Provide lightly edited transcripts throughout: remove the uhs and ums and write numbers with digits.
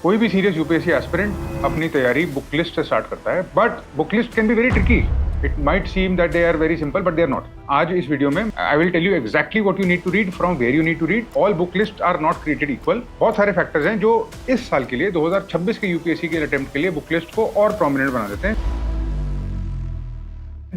कोई भी serious UPSC aspirant अपनी तैयारी बुक लिस्ट से स्टार्ट करता है, but book list can be very tricky. It might seem that they are very simple, but they are not. आज इस वीडियो में I will tell you exactly what you need to read, from where you need to read. All book lists are not created equal. बहुत सारे factors हैं जो इस साल के लिए 2026 के यूपीएससी के अटेम्प्ट के लिए बुक लिस्ट को और प्रोमिनेंट बना देते हैं.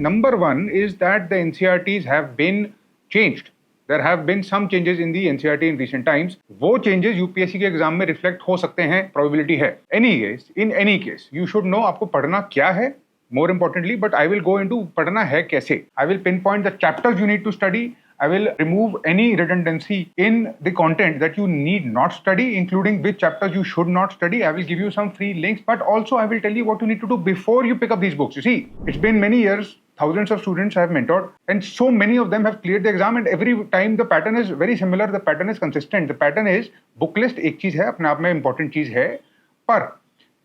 Number one is that the NCERTs have been changed. There have been some changes in the NCERT in recent times. वो changes UPSC के एग्जाम में रिफ्लेक्ट हो सकते हैं, probability है. In any case, you should know आपको पढ़ना क्या है. More importantly, but I will go into पढ़ना है कैसे. I will pinpoint the chapters you need to study. I will remove any redundancy in the content that you need not study, including which chapters you should not study. I will give you some free links, but also I will tell you what you need to do before you pick up these books. You see, it's been many years. Thousands of students I have mentored, and so many of them have cleared the exam, and every time the pattern is very similar. The pattern is consistent. The pattern is book list एक चीज है, अपने आप में important चीज है, पर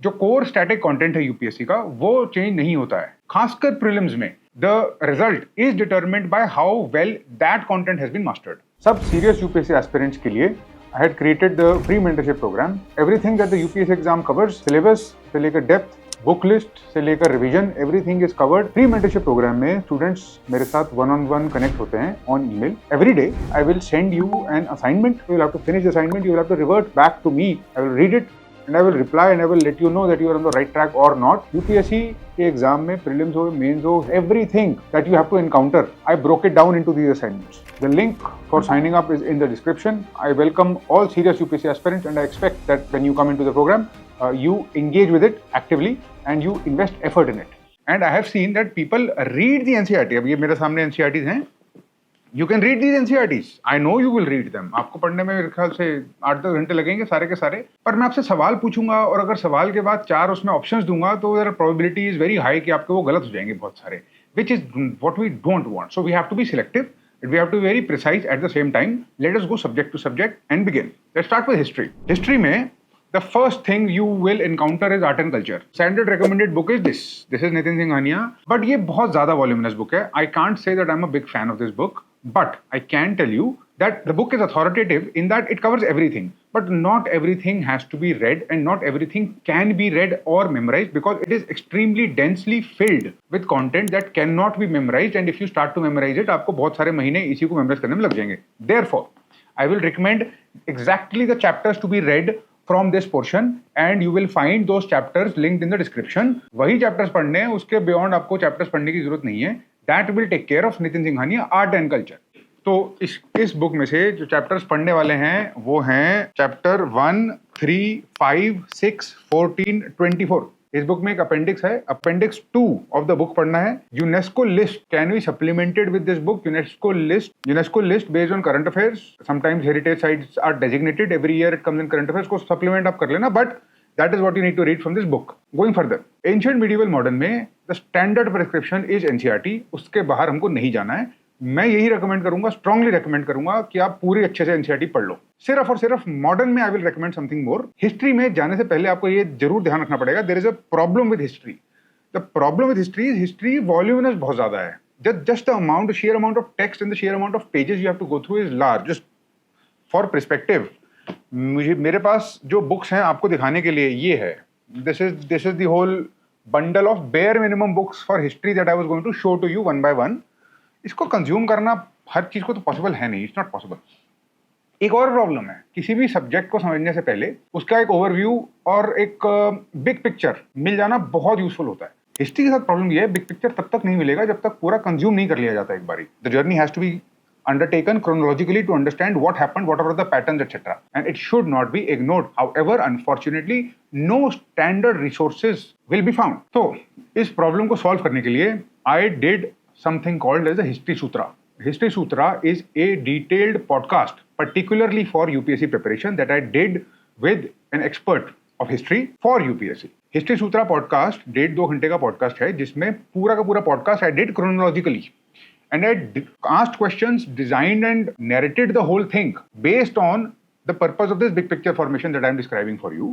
जो कोर स्टैटिक कंटेंट है यूपीएससी का वो चेंज नहीं होता है. खासकर प्रीलिम्स में the result is determined by how well that content has been mastered. सब सीरियस यूपीएससी एस्पिरेंट्स के लिए I had created the free mentorship program. Everything that the UPSC exam covers, syllabus से लेकर डेप्थ, बुक लिस्ट से लेकर revision, everything is covered. Free mentorship program में students मेरे साथ वन ऑन वन कनेक्ट होते हैं on email. Every day I will send you an assignment. You will have to finish the assignment. You will have to revert back to me. I will read it and I will reply and I will let you know that you are on the right track or not. UPSC के exam में prelims हो, mains हो, everything that you have to encounter, I broke it down into these assignments. The link for signing up is in the description. I welcome all serious UPSC aspirants, and I expect that when you come into the program, you engage with it actively and you invest effort in it. And I have seen that people read the NCERT. अब ये मेरे सामने NCERTs हैं. You can read these NCERTs. I know you will read them. आपको पढ़ने में मेरे ख्याल से 8-10 घंटे लगेंगे सारे के सारे. पर मैं आपसे सवाल पूछूंगा और अगर सवाल के बाद 4 उसमें ऑप्शंस दूंगा तो प्रोबेबिलिटी इज वेरी हाई कि आपके वो गलत हो जाएंगे बहुत सारे. Which is what we don't want. So we have to be selective. We have to be very precise at the same time. Let us go subject to subject and begin. Let's start with history. History में the first thing you will encounter is art and culture. Standard recommended book is this. This is Nitin Singhania. But ये बहुत ज़्यादा voluminous book है. I can't say that I'm a big fan of this book. But I can tell you that the book is authoritative in that it covers everything. But not everything has to be read and not everything can be read or memorized because it is extremely densely filled with content that cannot be memorized. And if you start to memorize it, आपको बहुत सारे महीने इसी को memorize करने में लग जाएंगे. Therefore, I will recommend exactly the chapters to be read from this portion and you will find those chapters linked in the description. वही chapters पढ़ने हैं, उसके beyond आपको chapters पढ़ने की जरूरत नहीं है. That will take care of Nitin Singhania Art and Culture. तो इस बुक में से जो चैप्टर्स पढ़ने वाले हैं वो हैं चैप्टर 1, 3, 5, 6, 14, 24. इस बुक में एक अपेंडिक्स है. अपेंडिक्स 2 ऑफ द बुक पढ़ना है. UNESCO list can be supplemented with this book. UNESCO list based on current affairs. Sometimes heritage sites are designated. Every year it comes in current affairs. को supplement आप कर लेना, but that is what you need to read from this book. Going further, ancient medieval modern में the standard prescription is NCERT. उसके बाहर हमको नहीं जाना है. मैं यही recommend करूंगा, strongly recommend करूंगा कि आप पूरी अच्छे से NCERT पढ़ लो. सिर्फ और सिर्फ मॉडर्न में I will recommend something more. History में जाने से पहले आपको ये जरूर ध्यान रखना पड़ेगा. There is a problem with history. The problem with history is history voluminous बहुत ज्यादा है. Just the sheer amount of text and the sheer amount of pages you have to go through is large. Just for perspective, मेरे पास जो books हैं आपको दिखाने के लिए ये है. This is the whole bundle of bare minimum books for history that I was going to show to you one by one. इसको कंज्यूम करना हर चीज को तो पॉसिबल है नहीं. It's not possible. एक और प्रॉब्लम है, किसी भी सब्जेक्ट को समझने से पहले उसका एक ओवरव्यू और एक बिग पिक्चर मिल जाना बहुत यूजफुल होता है. हिस्ट्री के साथ प्रॉब्लम ये है, बिग पिक्चर तब तक नहीं मिलेगा जब तक पूरा कंज्यूम नहीं कर लिया जाता एक बारी. The journey has to be undertaken chronologically to understand what happened, what are the patterns, etc. And it should not be ignored. However, unfortunately, no standard resources will be found. So, इस problem को solve करने के लिए I did something called as a History Sutra. History Sutra is a detailed podcast, particularly for UPSC preparation, that I did with an expert of history for UPSC. History Sutra podcast 1.5-2 घंटे का podcast है जिसमें पूरा का पूरा podcast I did chronologically. And I asked questions, designed and narrated the whole thing based on the purpose of this big picture formation that I am describing for you.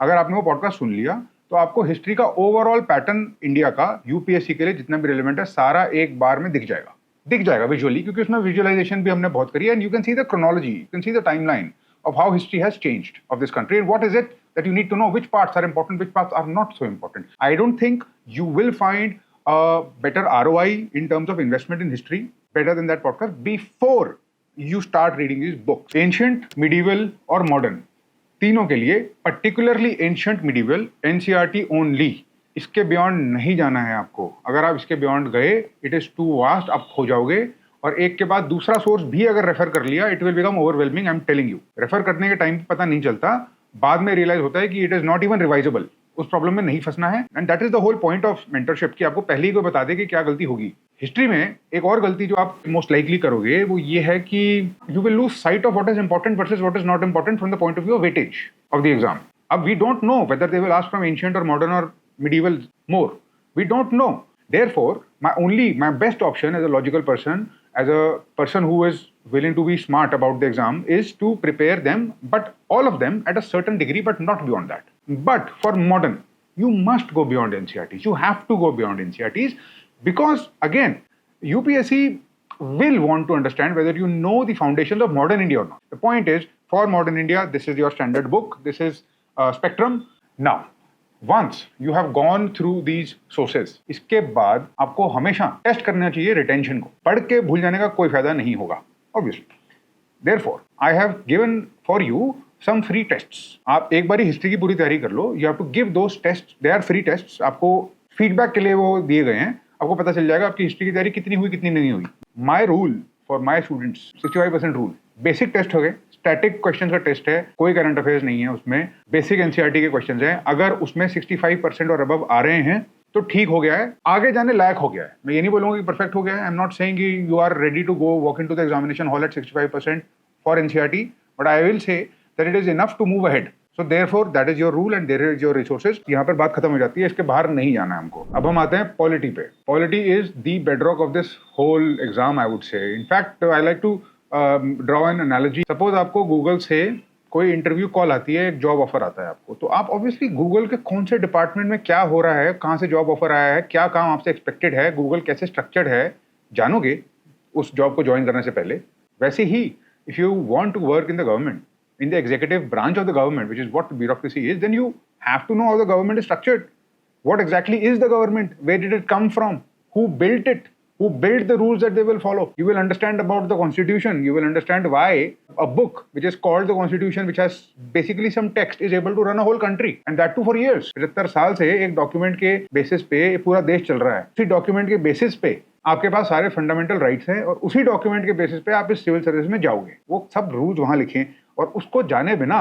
अगर आपने वो पॉडकास्ट सुन लिया तो आपको हिस्ट्री का overall pattern India का UPSC के लिए जितना भी रिलेवेंट है सारा एक बार में दिख जाएगा विजुअली, क्योंकि उसमें विजुअलाइजेशन भी हमने बहुत करी है. And you can see the chronology, you can see the timeline of how history has changed of this country and what is it that you need to know which parts are important, which parts are not so important. I don't think you will find a better ROI in terms of investment in history better than that podcast before you start reading these books. Ancient, medieval और modern, तीनों के लिए particularly ancient, medieval, NCERT only. इसके beyond नहीं जाना है आपको. अगर आप इसके बियॉन्ड गए, इट इज टू वास्ट, आप खो जाओगे. और एक के बाद दूसरा सोर्स भी अगर रेफर कर लिया, it will become overwhelming. I am telling you, refer करने के टाइम पता नहीं चलता, बाद में रियलाइज होता है कि it is not even revisable. उस प्रॉब्लम में नहीं फंसना है. And that is the whole point of mentorship, कि आपको पहले ही कोई बता दे कि क्या गलती होगी. हिस्ट्री में एक और गलती जो आप मोस्ट लाइकली करोगे वो ये है कि you will lose sight of what is important versus what is not important from the point of view of weightage of the exam. अब we don't know whether they will ask from ancient और modern और medieval more. We don't know. Therefore, my best option as a logical person, as a person who is willing to be smart about the exam, is to prepare them, but all of them at a certain degree, but not beyond that. But for modern, you must go beyond NCERTs. You have to go beyond NCERTs because, again, UPSC will want to understand whether you know the foundations of modern India or not. The point is, for modern India, this is your standard book. This is Spectrum. Now, once you have gone through these sources, इसके बाद आपको हमेशा test करना चाहिए retention को. पढ़ के भूल जाने का कोई फायदा नहीं होगा, obviously. Therefore, I have given for you some free tests. आप एक बारी हिस्ट्री की पूरी तैयारी कर लो. You have to give those tests. They are free tests. आपको फीडबैक के लिए वो दिए गए हैं. आपको पता चल जाएगा आपकी हिस्ट्री की तैयारी कितनी हुई, कितनी नहीं हुई. My rule for my students, 65% rule. Basic test हो गए, स्टैटिक क्वेश्चन का टेस्ट है, कोई करंट अफेयर्स नहीं है उसमें, बेसिक एनसीईआरटी के क्वेश्चंस हैं. अगर उसमें 65% और अबव आ रहे हैं तो ठीक हो गया है, आगे जाने लायक हो गया है. मैं ये नहीं बोलूंगा कि परफेक्ट हो गया है. आई एम नॉट सेइंग कि you are ready to go walk into the examination hall at 65% for NCERT, but I will say that it is enough to move ahead. So therefore that is your rule and there is your resources. यहाँ पर बात खत्म हो जाती है, इसके बाहर नहीं जाना है हमको. अब हम आते हैं पॉलिटी पे. Polity is the bedrock of this whole exam, I would say. In fact, I like to draw an analogy. Suppose आपको गूगल से कोई इंटरव्यू कॉल आती है, एक जॉब ऑफर आता है आपको, तो आप ऑब्वियसली गूगल के कौन से डिपार्टमेंट में क्या हो रहा है, कहाँ से जॉब ऑफर आया है, क्या काम आपसे एक्सपेक्टेड है, गूगल कैसे स्ट्रक्चर्ड है, जानोगे उस जॉब को ज्वाइन करने से पहले. वैसे ही if you want to work in the government, in the executive branch of the government, which is what bureaucracy is, then you have to know how the government is structured. What exactly is the government? Where did it come from? Who built it? Who built the rules that they will follow? You will understand about the constitution. You will understand why a book which is called the constitution, which has basically some text, is able to run a whole country, and that too for years. 75 साल से एक document के basis पे पूरा देश चल रहा है. उसी डॉक्यूमेंट के बेसिस पे आपके पास सारे फंडामेंटल राइट्स हैं, और उसी डॉक्यूमेंट के बेसिस पे आप इस सिविल सर्विस में जाओगे. वो सब रूल्स वहां लिखे, और उसको जाने बिना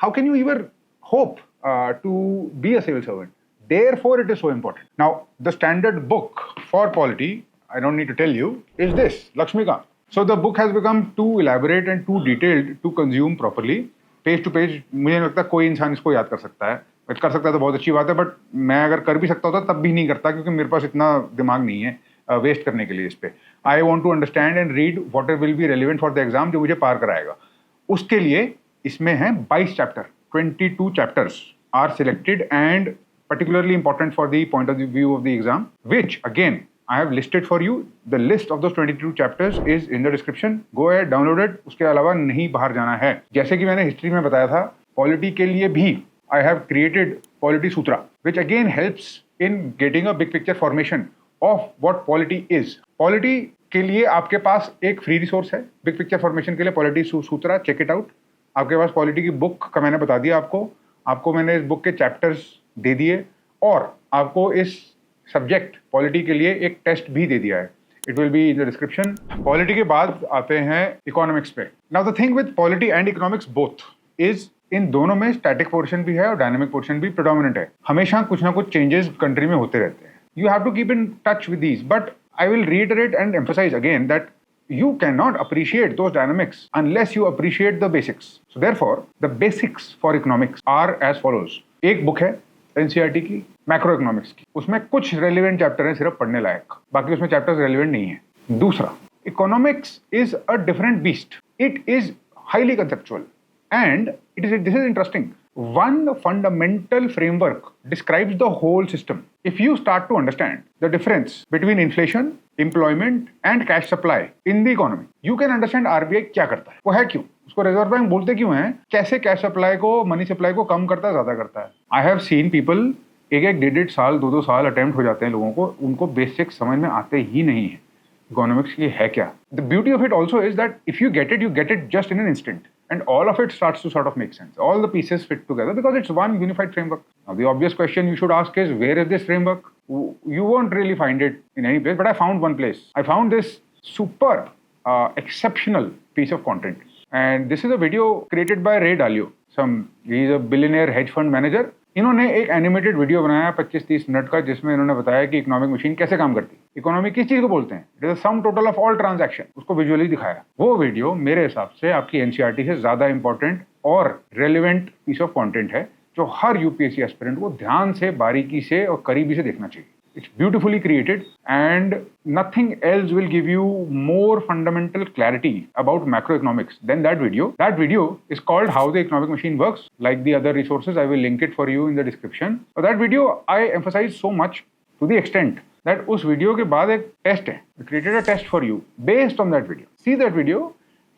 how can you even hope to be a civil servant. Therefore it is so important. Now the standard book for polity, I don't need to tell you, is this, Lakshmikant. So the book has become too elaborate and too detailed to consume properly. Page to page मुझे नहीं लगता कोई इंसान इसको याद कर सकता है. कर सकता है तो बहुत अच्छी बात है, बट मैं अगर कर भी सकता होता तब भी नहीं करता, क्योंकि मेरे पास इतना दिमाग नहीं है वेस्ट करने के लिए इस पे. I want to understand and read what will be relevant for the exam, जो मुझे पार कराएगा. उसके लिए इसमें है 22 chapter. 22 chapters are selected and particularly important for the point of view of the exam, which again I have listed for you. The list of those 22 chapters is in the description. Go ahead, download it. उसके अलावा नहीं बाहर जाना है. जैसे कि मैंने history में बताया था, पॉलिटी के लिए भी I have created polity Sutra, which again helps in getting a big picture formation of what polity is. Polity के लिए आपके पास एक फ्री रिसोर्स है बिग पिक्चर फॉर्मेशन के लिए, polity Sutra. Check it out. आपके पास पॉलिटी की बुक का मैंने बता दिया आपको मैंने इस बुक के चैप्टर्स दे दिए, और आपको इस सब्जेक्ट पॉलिटी के लिए एक टेस्ट भी दे दिया है. It will be in the description. Polity के बाद आते हैं इकोनॉमिक्स पे. Now the thing with polity and economics both is, इन दोनों में स्टैटिक पोर्शन भी है और डायनामिक पोर्शन भी प्रेडोमिनेंट है. हमेशा कुछ ना कुछ चेंजेस कंट्री में होते रहते हैं. You have to keep in touch with these, but I will reiterate and emphasise again that you cannot appreciate those dynamics unless you appreciate the basics. So therefore, the basics for economics are as follows. एक book है NCERT की, macro economics की. उसमें कुछ relevant chapter हैं सिर्फ पढ़ने लायक, बाकी उसमें चैप्टर्स रेलिवेंट नहीं है. दूसरा, economics is a different beast. It is highly conceptual and this is interesting. One fundamental framework describes the whole system. If you start to understand the difference between inflation, employment and cash supply in the economy, you can understand RBI क्या करता है, वो है क्यों. उसको reserve bank बोलते क्यों हैं? कैसे कैश सप्लाई को, मनी सप्लाई को कम करता है, ज्यादा करता है। आई हैव सीन पीपल एक 1.5 साल 2 साल अटेम्प्ट हो जाते हैं लोगों को, उनको बेसिक समझ में आते ही नहीं है इकोनॉमिक्स की है क्या। The beauty of it also is that if you get it just in an instant and all of it starts to sort of make sense. All the pieces fit together because it's one unified framework. Now, the obvious question you should ask is, where is this framework? You won't really find it in any place, but I found one place. I found this super exceptional piece of content. And this is a video created by Ray Dalio. He's a billionaire hedge fund manager. इन्होंने एक animated video बनाया 25-30 minute का, जिसमें इन्होंने बताया कि economic machine कैसे काम करती है, इकोनॉमी किस चीज को बोलते हैं, it is the sum total of all transaction, उसको विजुअली दिखाया। वो वीडियो मेरे हिसाब से आपकी एनसीईआरटी से ज्यादा इंपॉर्टेंट और रेलिवेंट पीस ऑफ कंटेंट है, जो हर यूपीएससी एस्पिरेंट को ध्यान से, बारीकी से और करीबी से देखना चाहिए। It's beautifully created and nothing else will give you more fundamental clarity about macroeconomics than that video. That video is called How the Economic Machine Works. Like the other resources, I will link it for you in the description. But that video, I emphasize so much to the extent that उस video के बाद एक test है, I created a test for you based on that video. See that video,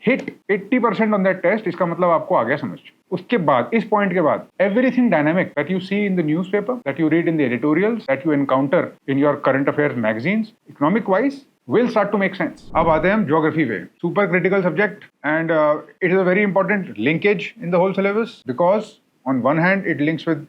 hit 80% on that test, इसका मतलब आपको आ गया समझ। उसके बाद, इस पॉइंट के बाद, everything dynamic that you see in the newspaper, that you read in the editorials, that you encounter in your current affairs magazines, economic wise, will start to make sense. अब आते हैं हम geography पे, super critical subject, and it is a very important linkage in the whole syllabus because on one hand it links with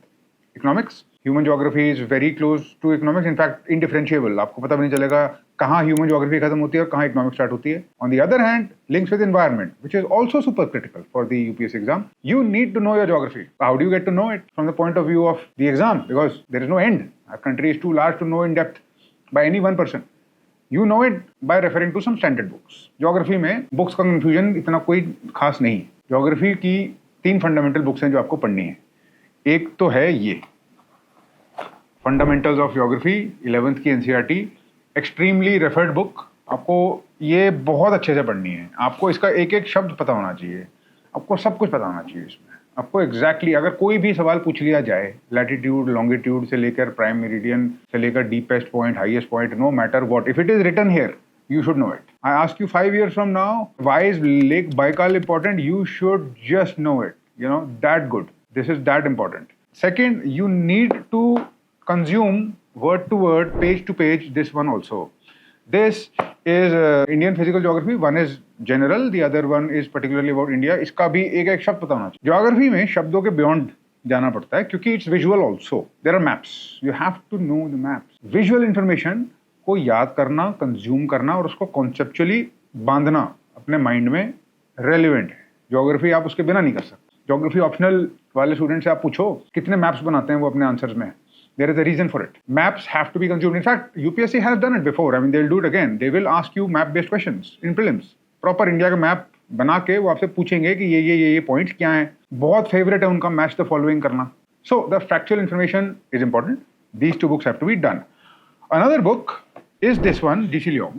economics. Human geography is very close to economics, in fact indifferentiable. आपको पता भी नहीं चलेगा कहाँ human geography खत्म होती है और कहाँ इकोनॉमिक्स स्टार्ट होती है। On the other hand, links with environment, which is also super critical for the UPSC exam. You need to know your geography. How do you get to know it? From the point of view of the exam, because there is no end. Our country is too large to know in depth by any one person. You know it by referring to some standard books. Geography में books का confusion इतना कोई खास नहीं। Geography की 3 fundamental books हैं जो आपको पढ़नी है। एक तो है ये फंडामेंटल्स ऑफ ज्योग्राफी, 11th की एनसीईआरटी, एक्सट्रीमली रेफर्ड बुक। आपको ये बहुत अच्छे से पढ़नी है। आपको इसका एक एक शब्द पता होना चाहिए, आपको सब कुछ पता होना चाहिए इसमें। आपको एग्जैक्टली अगर कोई भी सवाल पूछ लिया जाए, लैटिट्यूड लॉन्गिट्यूड से लेकर प्राइम मेरिडियन से लेकर deepest point, highest point, no matter what, if it is written here you should know it. I ask you 5 years from now, why is Lake Baikal important? You should just know it. You know, that good. This is that important. Second, you need to consume word to word, page to page, this one also. This is Indian physical geography. One is general, the other one is particularly about India. इसका भी एक एक शब्द पता होना चाहिए। Geography में शब्दों के beyond जाना पड़ता है क्योंकि it's visual also. There are maps. You have to know the maps. Visual information को याद करना, कंज्यूम करना और उसको कॉन्सेप्चुअली बांधना अपने माइंड में रेलिवेंट है। ज्योग्राफी आप उसके बिना नहीं कर सकते। ज्योग्राफी ऑप्शनल वाले स्टूडेंट से आप पूछो कितने मैप्स बनाते हैं वो अपने आंसर्स में। There is a reason for it. Maps have to be consumed. In fact UPSC has done it before. I mean they will do it again. They will ask you map based questions in prelims. Proper India का map बना के वो आपसे पूछेंगे कि ये points क्या हैं। बहुत फेवरेट है उनका मैच द फॉलोइंग करना। So the factual information is important. These 2 books have to be done. Another book is this one, G.C. Leong.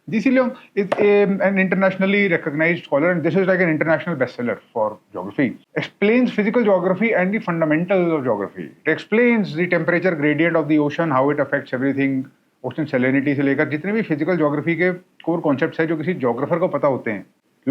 G.C. Leong is an internationally recognized scholar, and this is like an international bestseller for geography. Explains physical geography and the fundamentals of geography. It explains the temperature gradient of the ocean, how it affects everything, ocean salinity से लेकर जितने भी physical geography के core concepts है जो किसी geographer को पता होते हैं.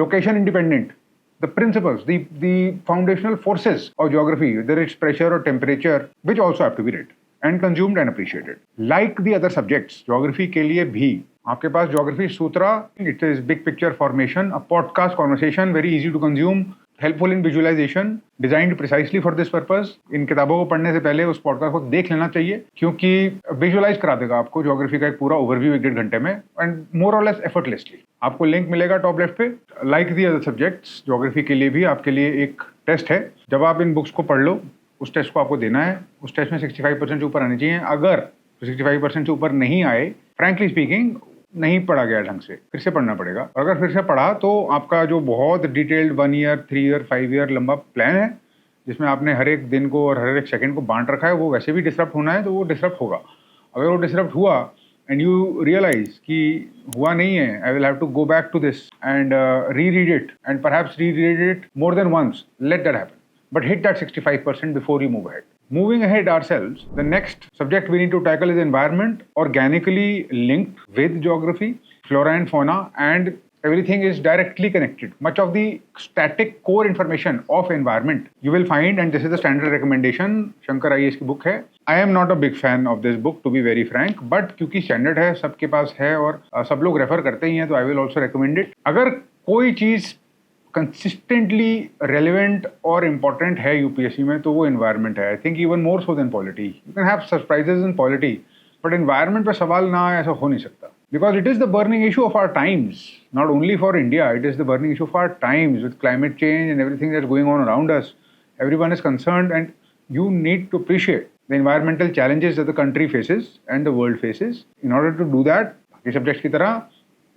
Location independent. The principles, the foundational forces of geography, whether it's pressure or temperature, which also have to be read and consumed and appreciated. Like the other subjects, geography के लिए भी आपके पास geography Sutra, it is big picture formation, a podcast conversation, very easy to consume, helpful in visualization, designed precisely for this purpose. इन किताबों को पढ़ने से पहले उस पॉडकास्ट को देख लेना चाहिए क्योंकि विजुअलाइज करा देगा आपको ज्योग्राफी का एक पूरा ओवरव्यू 1-1.5 घंटे में एंड मोर और लेस एफर्टलेसली। आपको लिंक मिलेगा टॉप लेफ्ट पे। Like the other subjects, geography के लिए भी आपके लिए एक टेस्ट है। जब आप इन बुक्स को पढ़ लो, उस टेस्ट को आपको देना है। उस टेस्ट में 65% से ऊपर आने चाहिए। अगर 65% से ऊपर नहीं आए, फ्रैंकली स्पीकिंग, नहीं पढ़ा गया ढंग से, फिर से पढ़ना पड़ेगा। और अगर फिर से पढ़ा तो आपका जो बहुत डिटेल्ड 1 ईयर, 3 ईयर, 5 ईयर लंबा प्लान है जिसमें आपने हर एक दिन को और हर एक सेकंड को बांट रखा है, वो वैसे भी डिसरप्ट होना है तो वो डिसरप्ट होगा। अगर वो डिसरप्ट हुआ एंड यू रियलाइज कि हुआ नहीं है, I will have to go back to this and reread it and perhaps reread it more then once, let that happen, but hit that 65% before you move ahead. Moving ahead ourselves, the next subject we need to tackle is environment, organically linked with geography, flora and fauna, and Everything is directly connected. Much of the static core information of environment you will find, and this is the standard recommendation. Shankar IAS की book है. I am not a big fan of this book, to be very frank, but क्योंकि standard है, सबके पास है और सब लोग refer करते ही हैं, तो I will also recommend it. अगर कोई चीज कंसिस्टेंटली रेलिवेंट और इम्पोर्टेंट है यूपीएससी में तो वो एनवायरनमेंट है. I think even more so than polity. You can have surprises in polity, but environment पे सवाल ना आए ऐसा हो नहीं सकता. Because it is the burning issue of our times, not only for India, it is the burning issue of our times with climate change and everything that's going on around us. Everyone is concerned and you need to appreciate the environmental challenges that the country faces and the world faces. In order to do that, बाकी subjects की तरह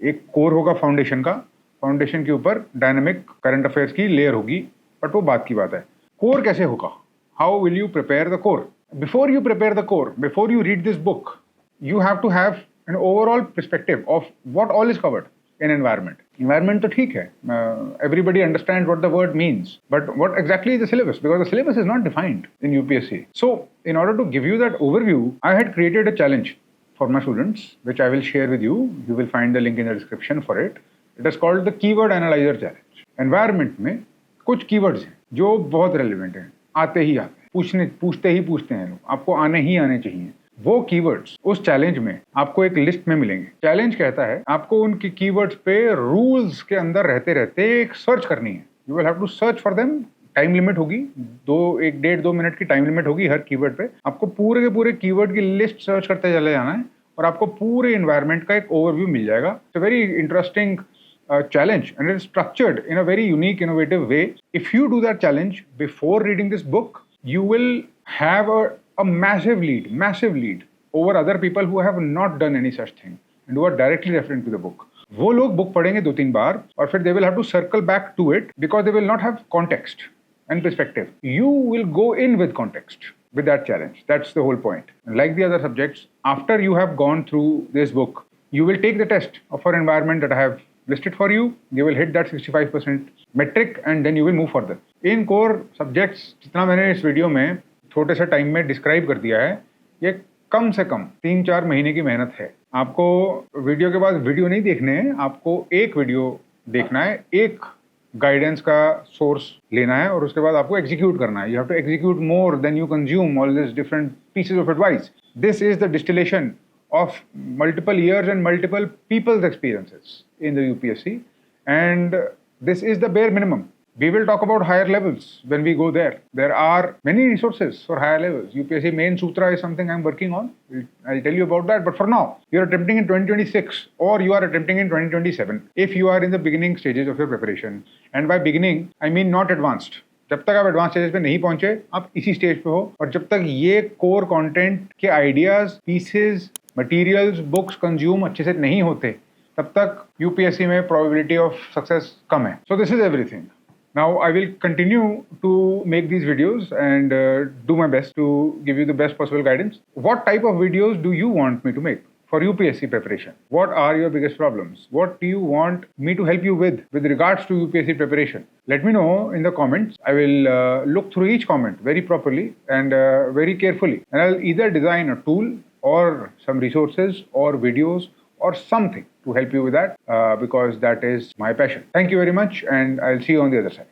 एक core होगा foundation का. Foundation के ऊपर dynamic current affairs की layer होगी, बट वो बात की बात है. कोर कैसे होगा? How will you prepare the core? Before you prepare the core, before you read this book, you have to have an overall perspective of what all is covered in environment. Environment तो ठीक है, everybody understands what the word means, but what exactly is the syllabus? Because the syllabus is not defined in UPSC. So, in order to give you that overview, I had created a challenge for my students, which I will share with you. You will find the link in the description for it. It is called the Keyword Analyzer Challenge. Environment में कुछ keywords हैं जो बहुत relevant हैं, आते ही आते हैं, पूछते हैं लोग, आपको आने ही आने चाहिए. वो कीवर्ड्स उस चैलेंज में आपको एक लिस्ट में मिलेंगे. चैलेंज कहता है आपको उन कीवर्ड्स पे रूल्स के अंदर रहते रहते एक सर्च करनी है. You will have to search for them. Time limit होगी, 1-1.5-2 मिनट की टाइम लिमिट होगी हर कीवर्ड पे. आपको पूरे के पूरे कीवर्ड की लिस्ट सर्च करते चले जाना है और आपको पूरे एनवायरनमेंट का एक ओवरव्यू मिल जाएगा. It's a very interesting challenge and it is structured in a very unique, innovative way. If you do that challenge before reading this book, you will have a massive lead over other people who have not done any such thing and who are directly referring to the book. वो लोग book पढ़ेंगे 2-3 बार और फिर they will have to circle back to it because they will not have context and perspective. You will go in with context with that challenge. That's the whole point. Like the other subjects, after you have gone through this book, you will take the test for environment that I have listed for you. You will hit that 65% metric and then you will move further. In core subjects, जितना मैंने इस video में छोटे से time में describe कर दिया है, ये कम से कम 3-4 महीने की मेहनत है. आपको वीडियो के बाद वीडियो नहीं देखने हैं, आपको एक वीडियो देखना है, एक गाइडेंस का सोर्स लेना है और उसके बाद आपको एग्जीक्यूट करना है. You have to execute more than you consume all this different pieces of advice. This is the distillation of multiple years and multiple people's experiences in the UPSC, and this is the bare minimum. We will talk about higher levels when we go there. There are many resources for higher levels. UPSC main sutra is something I'm working on. I'll tell you about that. But for now, you're attempting in 2026 or you are attempting in 2027 if you are in the beginning stages of your preparation. And by beginning, I mean not advanced. जब तक आप advance stage पे नहीं पहुंचे, आप इसी stage पे हो, और जब तक ये कोर कंटेंट के ideas, pieces, materials, books consume अच्छे से नहीं होते, तब तक यूपीएससी में प्रोबेबिलिटी ऑफ सक्सेस कम है. So this is everything. Now I will continue to make these videos and do my best to give you the best possible guidance. What type of videos do you want me to make for UPSC preparation? What are your biggest problems? What do you want me to help you with regards to UPSC preparation? Let me know in the comments. I will look through each comment very properly and very carefully, and I'll either design a tool or some resources or videos or something to help you with that because that is my passion. Thank you very much, and I'll see you on the other side.